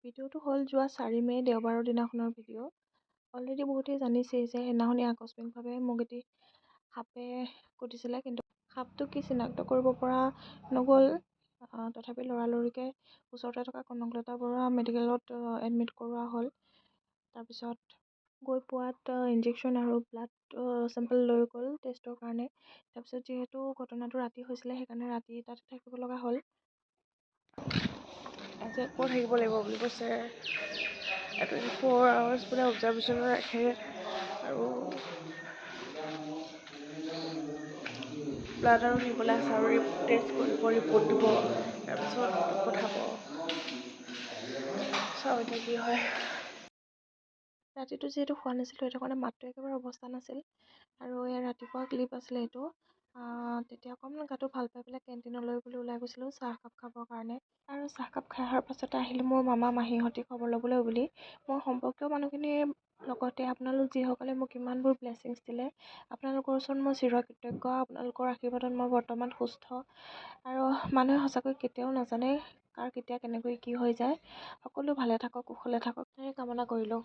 ভিডিঅ'টো হ'ল যোৱা 4 মে' দেওবাৰৰ দিনাখনৰ ভিডিঅ'। অলৰেডি বহুতেই জানিছেই যে সেইদিনাখনি আকস্মিকভাৱে মোক এটি সাপে কুটিছিলে, কিন্তু সাপটো কি চিনাক্ত কৰিব পৰা নগ'ল। তথাপি লৰালৰিকৈ ওচৰতে থকা কনকলতা বৰুৱা মেডিকেলত এডমিট কৰোৱা হ'ল। তাৰপিছত গৈ পোৱাত ইনজেকশ্যন আৰু ব্লাড চেম্পল লৈ গ'ল টেষ্টৰ কাৰণে। তাৰপিছত যিহেতু ঘটনাটো ৰাতি হৈছিলে, সেইকাৰণে ৰাতি তাতে থাকিব লগা হ'ল। আজি আকৌ থাকিব লাগিব বুলি কৈছে। 24 hours বোলে অবজাৰ্ভেশ্যনত ৰাখে আৰু ব্লাড আৰু নিবলৈ আছে আৰু টেষ্ট কৰিব, ৰিপৰ্ট দিব, তাৰপিছত পঠাব। চাওঁ এতিয়া কি হয়। ৰাতিটো যিহেতু খোৱা নাছিলোঁ, সেইটো কাৰণে মাতটো একেবাৰে অৱস্থা নাছিল। আৰু এয়া ৰাতিপুৱা ক্লিপ আছিলে এইটো। তেতিয়া অকণমান গাটো ভাল পাই পেলাই কেণ্টিনলৈ বুলি ওলাই গৈছিলোঁ চাহকাপ খাবৰ কাৰণে। আৰু চাহকাপ খাই অহাৰ পাছতে আহিলোঁ মোৰ মামা মাহীহঁতে খবৰ ল'বলৈ বুলি। মোৰ সম্পৰ্কীয় মানুহখিনিৰ লগতে আপোনালোক যিসকলে মোক ইমানবোৰ ব্লেছিংছ দিলে, আপোনালোকৰ ওচৰত মই চিৰকৃতজ্ঞ। আপোনালোকৰ আশীৰ্বাদত মই বৰ্তমান সুস্থ। আৰু মানুহে সঁচাকৈ কেতিয়াও নাজানে কাৰ কেতিয়া কেনেকৈ কি হৈ যায়। সকলো ভালে থাকক, কুশলে থাকক, তাৰে কামনা কৰিলোঁ।